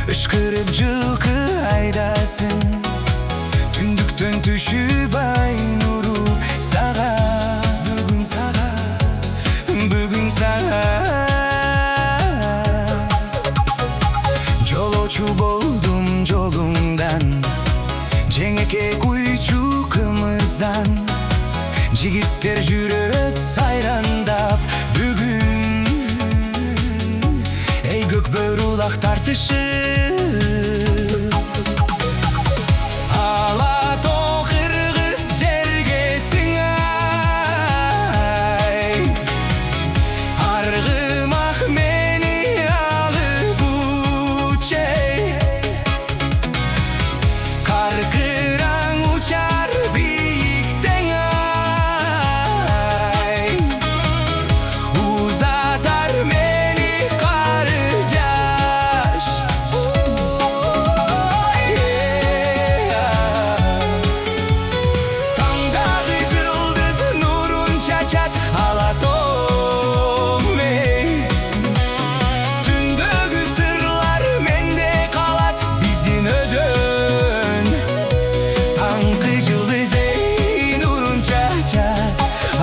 Işkırıp жылkы айдасын түндүктөн түшүп ай нуру сага бүгүн сага жолоочу болдум жолуңдан жеңеке куйчу кымыздан жигиттер жүрөт сайрандап бүгүн эй көкбөр улак тартышып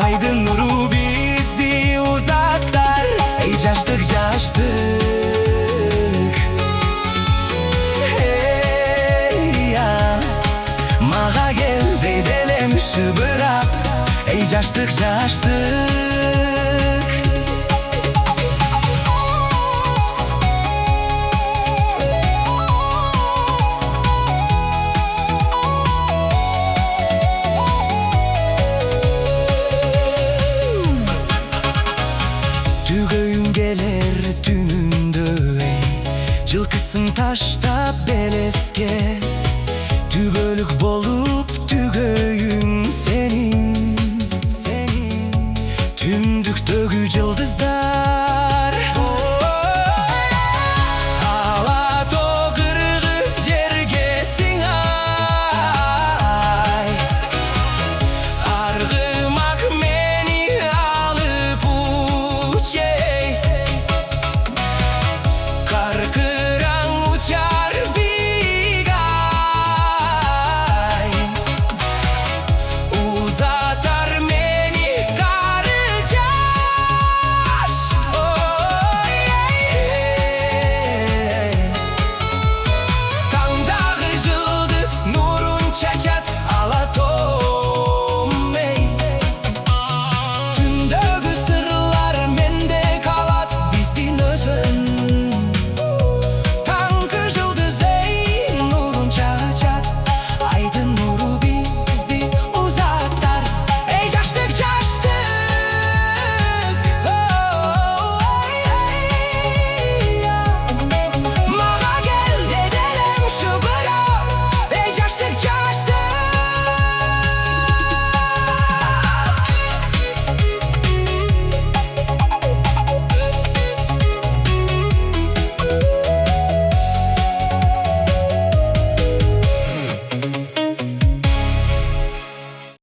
Aydın nuru bizdi uzaklar. Ey caştık hey ya mağa gel deydelem şıbırap. Ey caştık Tügöyüm gelir tünündö ey Жылкысын таштап белеске Түгөлүк болуп түгөйүң сенин Түндүктөгү жылдыздар